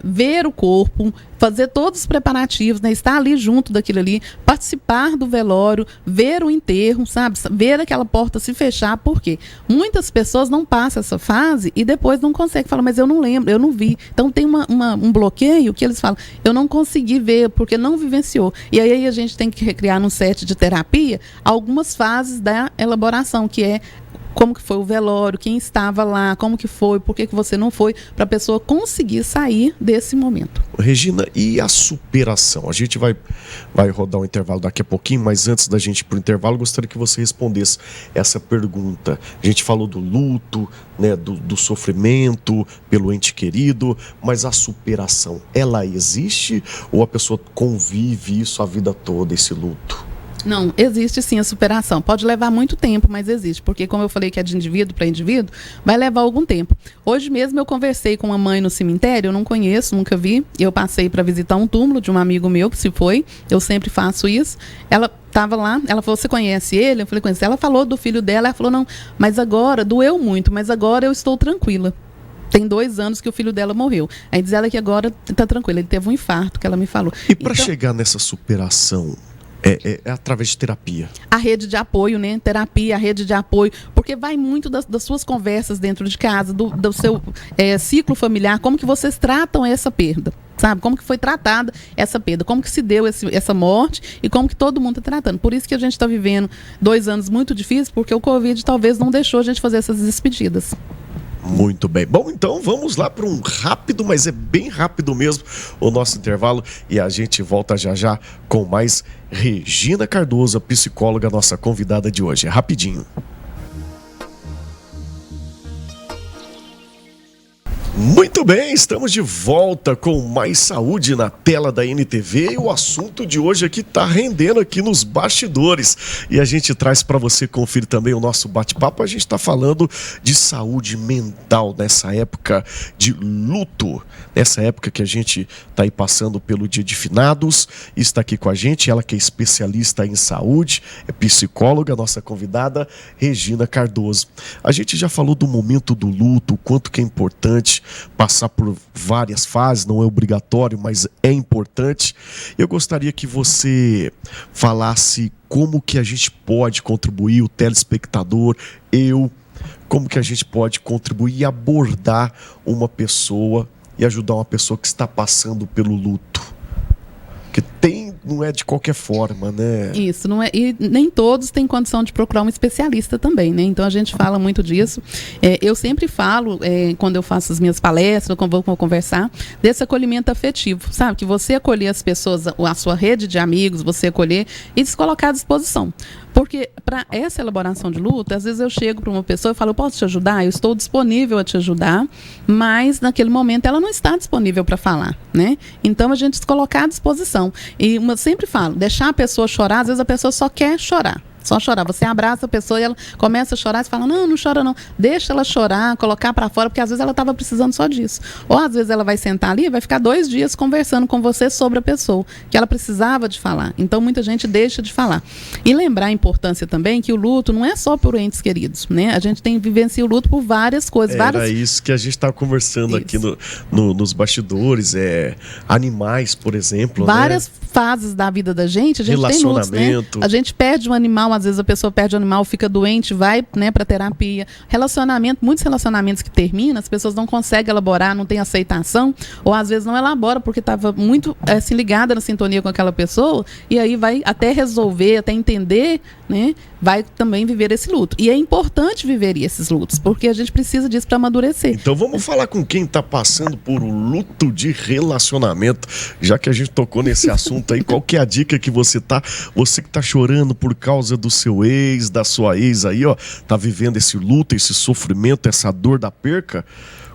ver o corpo, fazer todos os preparativos, né? Estar ali junto daquilo ali, participar do velório, ver o enterro, sabe? Ver aquela porta se fechar, porque muitas pessoas não passam essa fase e depois não conseguem falar, mas eu não lembro, eu não vi. Então tem um bloqueio que eles falam, eu não consegui ver, porque não vivenciou. E aí a gente tem que recriar num set de terapia algumas fases da elaboração, que é como que foi o velório, quem estava lá, como que foi, por que você não foi, para a pessoa conseguir sair desse momento. Regina, e a superação? A gente vai rodar um intervalo daqui a pouquinho, mas antes da gente ir para o intervalo, gostaria que você respondesse essa pergunta. A gente falou do luto, né, do sofrimento pelo ente querido, mas a superação, ela existe ou a pessoa convive isso a vida toda, esse luto? Não, existe sim a superação. Pode levar muito tempo, mas existe. Porque, como eu falei que é de indivíduo para indivíduo, vai levar algum tempo. Hoje mesmo eu conversei com uma mãe no cemitério, eu não conheço, nunca vi. Eu passei para visitar um túmulo de um amigo meu que se foi. Eu sempre faço isso. Ela estava lá, ela falou, você conhece ele? Eu falei, conheci. Ela falou do filho dela, ela falou, não, mas agora, doeu muito, mas agora eu estou tranquila. Tem 2 anos que o filho dela morreu. Aí diz ela que agora está tranquila. Ele teve um infarto, que ela me falou. E para chegar nessa superação, é através de terapia. A rede de apoio, né? Terapia, a rede de apoio, porque vai muito das suas conversas dentro de casa, do seu ciclo familiar, como que vocês tratam essa perda, sabe? Como que foi tratada essa perda, como que se deu essa morte e como que todo mundo está tratando. Por isso que a gente está vivendo 2 anos muito difíceis, porque o Covid talvez não deixou a gente fazer essas despedidas. Muito bem. Bom, então vamos lá para um rápido, mas é bem rápido mesmo, o nosso intervalo, e a gente volta já já com mais Regina Cardoso, a psicóloga, nossa convidada de hoje. É rapidinho. Muito bem, estamos de volta com mais saúde na tela da NTV e o assunto de hoje aqui está rendendo aqui nos bastidores e a gente traz para você conferir também o nosso bate-papo. A gente está falando de saúde mental nessa época de luto, nessa época que a gente está aí passando pelo Dia de Finados. Está aqui com a gente, ela que é especialista em saúde, é psicóloga, nossa convidada Regina Cardoso. A gente já falou do momento do luto, o quanto que é importante passar por várias fases, não é obrigatório, mas é importante. Eu gostaria que você falasse como que a gente pode contribuir, o telespectador, como que a gente pode contribuir e abordar uma pessoa e ajudar uma pessoa que está passando pelo luto. Que não é de qualquer forma, né? Isso, não é, e nem todos têm condição de procurar um especialista também, né? Então a gente fala muito disso. Eu sempre falo, quando eu faço as minhas palestras, quando vou conversar, desse acolhimento afetivo, sabe? Que você acolher as pessoas, a sua rede de amigos, você acolher e se colocar à disposição. Porque para essa elaboração de luto, às vezes eu chego para uma pessoa e falo, eu posso te ajudar? Eu estou disponível a te ajudar, mas naquele momento ela não está disponível para falar, né? Então a gente se colocar à disposição. E eu sempre falo, deixar a pessoa chorar, às vezes a pessoa só quer chorar. Só chorar. Você abraça a pessoa e ela começa a chorar, você fala, não chora não. Deixa ela chorar, colocar para fora, porque às vezes ela estava precisando só disso. Ou às vezes ela vai sentar ali e vai ficar 2 dias conversando com você sobre a pessoa, que ela precisava de falar. Então muita gente deixa de falar. E lembrar a importância também que o luto não é só por entes queridos, né? A gente tem vivenciado o luto por várias coisas. Era isso que a gente estava conversando aqui nos bastidores, animais, por exemplo. Várias fases da vida da gente, a gente tem lutos, né? A gente perde um animal, às vezes a pessoa perde o animal, fica doente, vai, né, para terapia. Muitos relacionamentos que terminam, as pessoas não conseguem elaborar, não tem aceitação, ou às vezes não elabora porque estava muito assim, ligada na sintonia com aquela pessoa, e aí vai até resolver, até entender, né, vai também viver esse luto. E é importante viver esses lutos, porque a gente precisa disso para amadurecer. Então vamos falar com quem está passando por um luto de relacionamento, já que a gente tocou nesse assunto aí. Qual que é a dica que você que está chorando por causa do seu ex, da sua ex aí, tá vivendo esse luto, esse sofrimento, essa dor da perca?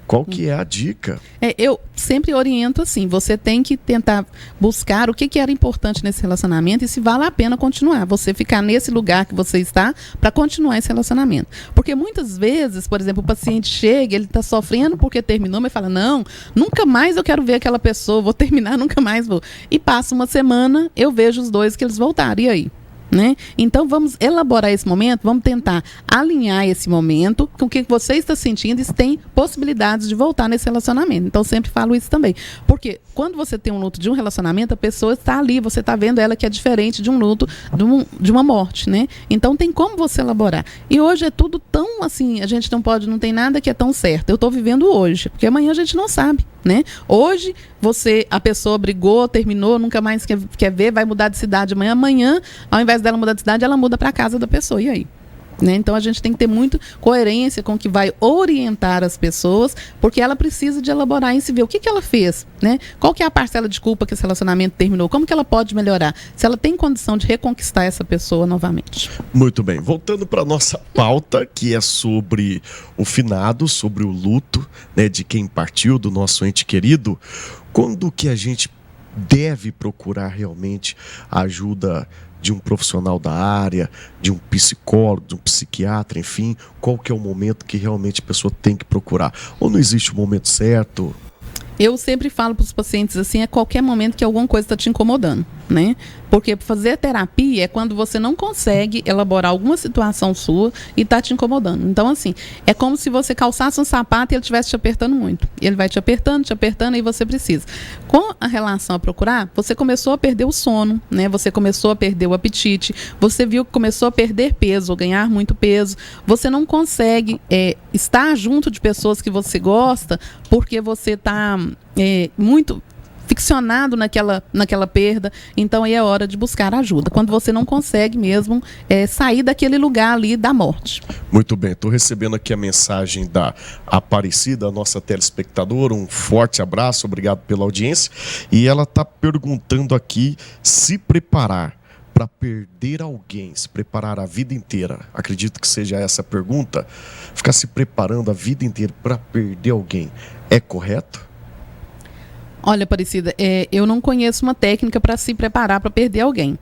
Qual que é a dica? Eu sempre oriento assim, você tem que tentar buscar o que era importante nesse relacionamento e se vale a pena continuar, você ficar nesse lugar que você está para continuar esse relacionamento. Porque muitas vezes, por exemplo, o paciente chega, ele está sofrendo porque terminou, mas fala, não, nunca mais eu quero ver aquela pessoa, vou terminar, nunca mais vou. E passa uma semana, eu vejo os dois que eles voltaram, e aí? Né? Então vamos elaborar esse momento, vamos tentar alinhar esse momento com o que você está sentindo e se tem possibilidades de voltar nesse relacionamento. Então sempre falo isso também, porque quando você tem um luto de um relacionamento, a pessoa está ali, você está vendo ela que é diferente de um luto de uma morte, né? Então tem como você elaborar. E hoje é tudo tão assim, a gente não tem nada que é tão certo. Eu estou vivendo hoje, porque amanhã a gente não sabe, né? Hoje a pessoa brigou, terminou, nunca mais quer ver, vai mudar de cidade amanhã, ao invés dela mudar de cidade, ela muda para a casa da pessoa, e aí? Né? Então a gente tem que ter muita coerência com o que vai orientar as pessoas, porque ela precisa de elaborar e se ver o que ela fez, né? Qual que é a parcela de culpa que esse relacionamento terminou, como que ela pode melhorar, se ela tem condição de reconquistar essa pessoa novamente. Muito bem, voltando para a nossa pauta, que é sobre o finado, sobre o luto, né, de quem partiu, do nosso ente querido. Quando que a gente deve procurar realmente a ajuda de um profissional da área, de um psicólogo, de um psiquiatra, enfim, qual que é o momento que realmente a pessoa tem que procurar? Ou não existe o momento certo? Eu sempre falo para os pacientes assim, é qualquer momento que alguma coisa está te incomodando, né? Porque fazer terapia é quando você não consegue elaborar alguma situação sua e está te incomodando. Então, assim, é como se você calçasse um sapato e ele estivesse te apertando muito. Ele vai te apertando, e você precisa. Com a relação a procurar, você começou a perder o sono, né? Você começou a perder o apetite, você viu que começou a perder peso, ou ganhar muito peso. Você não consegue estar junto de pessoas que você gosta porque você está muito ficcionado naquela perda. Então aí é hora de buscar ajuda, quando você não consegue mesmo sair daquele lugar ali da morte. Muito bem, estou recebendo aqui a mensagem da Aparecida, nossa telespectadora. Um forte abraço, obrigado pela audiência. E ela está perguntando aqui se preparar para perder alguém, se preparar a vida inteira. Acredito que seja essa a pergunta. Ficar se preparando a vida inteira para perder alguém. é correto? Olha, Aparecida, eu não conheço uma técnica para se preparar para perder alguém.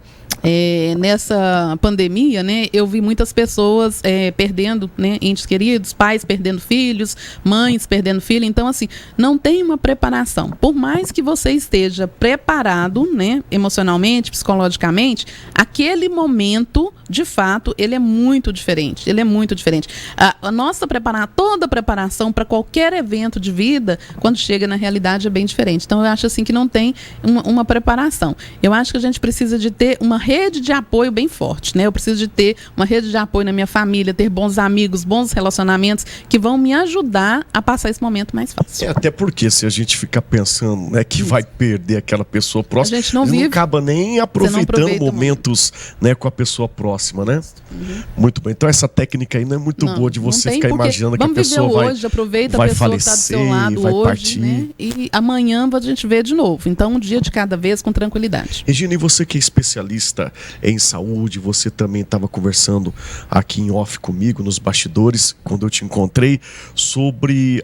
Nessa pandemia, né, eu vi muitas pessoas perdendo, né, entes queridos, pais perdendo filhos, mães perdendo filho. Então, assim, não tem uma preparação. Por mais que você esteja preparado, né, emocionalmente, psicologicamente, aquele momento, de fato, ele é muito diferente. Ele é muito diferente. A nossa toda a preparação para qualquer evento de vida, quando chega na realidade, é bem diferente. Então, eu acho assim que não tem uma preparação. Eu acho que a gente precisa de ter uma rede de apoio bem forte, né? Eu preciso de ter uma rede de apoio na minha família, ter bons amigos, bons relacionamentos que vão me ajudar a passar esse momento mais fácil. Até porque se a gente ficar pensando, né, que vai perder aquela pessoa próxima, a gente não acaba nem aproveitando momentos, né, com a pessoa próxima, né? Muito bem. Então essa técnica aí não é muito boa de você ficar imaginando que a pessoa vai hoje, aproveita vai a pessoa falecer, que está do seu lado vai hoje, partir. né? E amanhã a gente vê de novo. Então, um dia de cada vez com tranquilidade. Regina, e você que é especialista em saúde, você também estava conversando aqui em off comigo, nos bastidores, quando eu te encontrei, sobre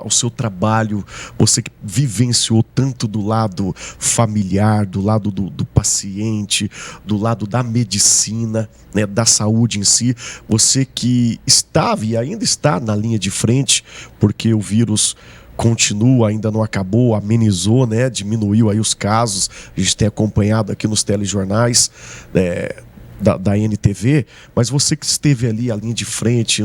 o seu trabalho, você que vivenciou tanto do lado familiar, do lado do paciente, do lado da medicina, né, da saúde em si, você que estava e ainda está na linha de frente, porque o vírus continua, ainda não acabou, amenizou, né? Diminuiu aí os casos. A gente tem acompanhado aqui nos telejornais da NTV, mas você que esteve ali, a linha de frente,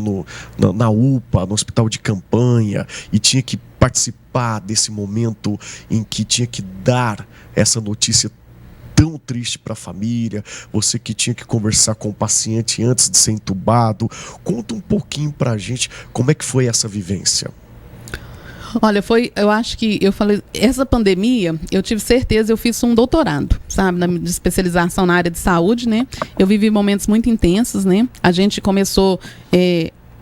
na UPA, no hospital de campanha, e tinha que participar desse momento em que tinha que dar essa notícia tão triste para a família, você que tinha que conversar com o paciente antes de ser entubado. Conta um pouquinho para a gente como é que foi essa vivência. Olha, eu acho que eu falei, essa pandemia, eu tive certeza, eu fiz um doutorado, sabe, de especialização na área de saúde, né? Eu vivi momentos muito intensos, né? A gente começou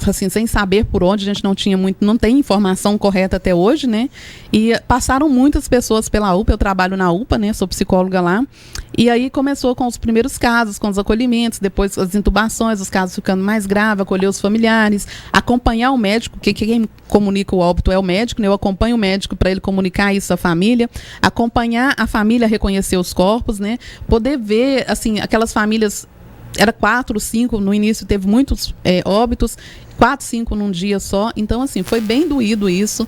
assim, sem saber por onde, a gente não tem informação correta até hoje, né? E passaram muitas pessoas pela UPA, eu trabalho na UPA, né? Sou psicóloga lá. E aí começou com os primeiros casos, com os acolhimentos, depois as intubações, os casos ficando mais graves, acolher os familiares, acompanhar o médico, que quem comunica o óbito é o médico, né? Eu acompanho o médico para ele comunicar isso à família, acompanhar a família a reconhecer os corpos, né? Poder ver, assim, aquelas famílias, era 4, 5, no início teve muitos óbitos, 4, 5 num dia só. Então, assim, foi bem doído isso.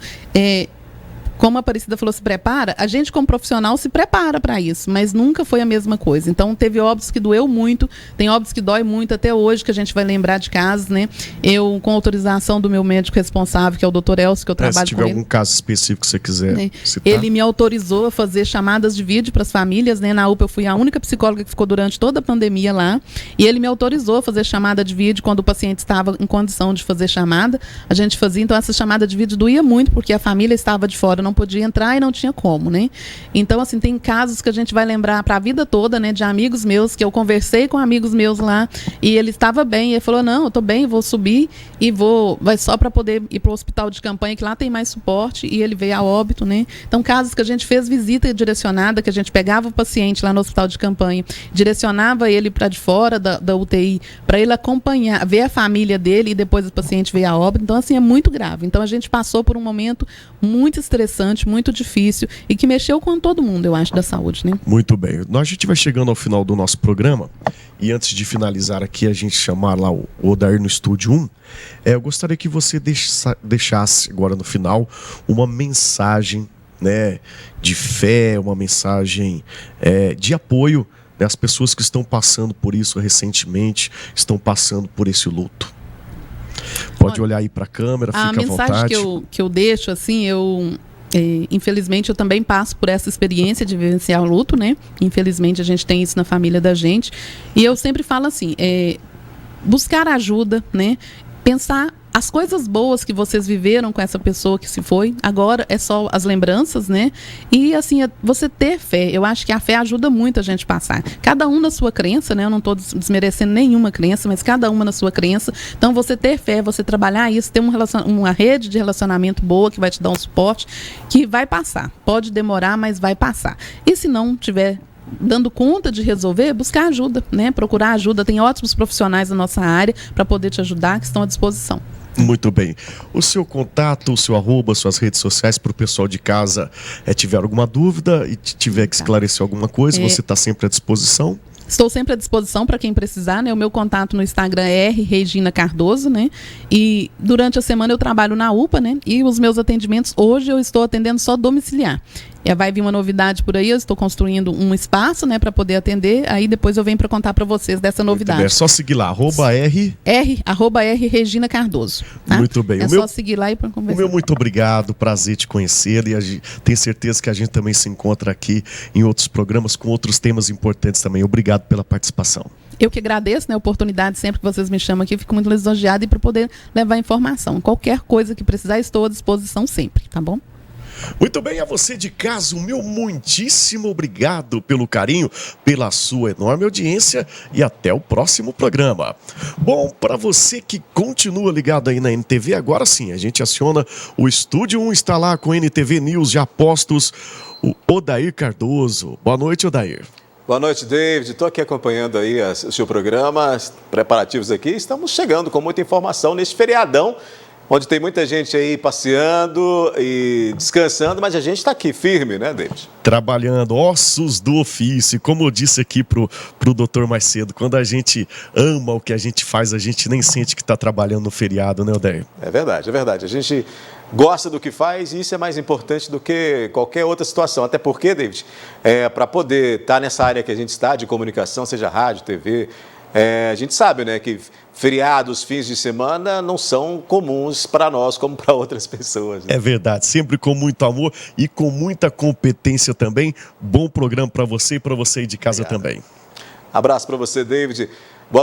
Como a Aparecida falou, se prepara, a gente como profissional se prepara para isso, mas nunca foi a mesma coisa. Então, teve óbitos que doeu muito, tem óbitos que dói muito até hoje, que a gente vai lembrar de casos, né? Eu, com autorização do meu médico responsável, que é o Dr. Elcio, que eu trabalho com ele. Se tiver algum caso específico que você quiser citar. Ele me autorizou a fazer chamadas de vídeo para as famílias, né? Na UPA eu fui a única psicóloga que ficou durante toda a pandemia lá, e ele me autorizou a fazer chamada de vídeo quando o paciente estava em condição de fazer chamada. A gente fazia, então essa chamada de vídeo doía muito, porque a família estava de fora, não podia entrar e não tinha como, né? Então, assim, tem casos que a gente vai lembrar para a vida toda, né? De amigos meus, que eu conversei com amigos meus lá, e ele estava bem, e ele falou, não, eu tô bem, vou subir e vai só para poder ir para o hospital de campanha, que lá tem mais suporte, e ele veio a óbito, né? Então, casos que a gente fez visita direcionada, que a gente pegava o paciente lá no hospital de campanha, direcionava ele para de fora da UTI, para ele acompanhar, ver a família dele, e depois o paciente veio a óbito. Então, assim, é muito grave. Então, a gente passou por um momento muito estressante, muito difícil, e que mexeu com todo mundo, eu acho, da saúde, né? Muito bem. A gente vai chegando ao final do nosso programa, e antes de finalizar aqui, a gente chamar lá o Odair no Estúdio 1, eu gostaria que você deixasse agora no final uma mensagem, né, de fé, uma mensagem de apoio, né, às pessoas que estão passando por isso recentemente, estão passando por esse luto. Pode olhar aí para a câmera, fica à vontade. A mensagem que eu deixo, assim, infelizmente eu também passo por essa experiência de vivenciar o luto, né? Infelizmente a gente tem isso na família da gente. E eu sempre falo assim, buscar ajuda, né? Pensar as coisas boas que vocês viveram com essa pessoa que se foi, agora é só as lembranças, né? E assim, você ter fé, eu acho que a fé ajuda muito a gente passar. Cada um na sua crença, né? Eu não estou desmerecendo nenhuma crença, mas cada uma na sua crença. Então, você ter fé, você trabalhar isso, ter uma rede de relacionamento boa que vai te dar um suporte, que vai passar. Pode demorar, mas vai passar. E se não tiver dando conta de resolver, buscar ajuda, né? Procurar ajuda. Tem ótimos profissionais na nossa área para poder te ajudar, que estão à disposição. Muito bem. O seu contato, o seu arroba, suas redes sociais para o pessoal de casa tiver alguma dúvida e tiver que esclarecer alguma coisa, você está sempre à disposição? Estou sempre à disposição para quem precisar, né? O meu contato no Instagram é Regina Cardoso, né? E durante a semana eu trabalho na UPA, né? E os meus atendimentos, hoje eu estou atendendo só domiciliar. Vai vir uma novidade por aí, eu estou construindo um espaço, né, para poder atender, aí depois eu venho para contar para vocês dessa novidade. É só seguir lá, arroba R Regina Cardoso. Tá? Muito bem. Só seguir lá e para conversar. O meu muito obrigado, prazer te conhecer, e tenho certeza que a gente também se encontra aqui em outros programas com outros temas importantes também. Obrigado pela participação. Eu que agradeço, né, a oportunidade sempre que vocês me chamam aqui, fico muito lisonjeada e para poder levar informação. Qualquer coisa que precisar, estou à disposição sempre, tá bom? Muito bem, a você de casa, o meu muitíssimo obrigado pelo carinho, pela sua enorme audiência e até o próximo programa. Bom, para você que continua ligado aí na NTV, agora sim, a gente aciona o Estúdio 1, está lá com NTV News de Apostos, o Odair Cardoso. Boa noite, Odair. Boa noite, David. Estou aqui acompanhando aí o seu programa, preparativos aqui. Estamos chegando com muita informação neste feriadão, onde tem muita gente aí passeando e descansando, mas a gente está aqui firme, né, David? Trabalhando, ossos do ofício, como eu disse aqui pro doutor mais cedo, quando a gente ama o que a gente faz, a gente nem sente que está trabalhando no feriado, né, Odair? É verdade, é verdade. A gente gosta do que faz e isso é mais importante do que qualquer outra situação. Até porque, David, para poder estar nessa área que a gente está, de comunicação, seja rádio, TV, a gente sabe, né, que feriados, fins de semana não são comuns para nós como para outras pessoas. Né? É verdade, sempre com muito amor e com muita competência também. Bom programa para você e para você aí de casa também. Abraço para você, David.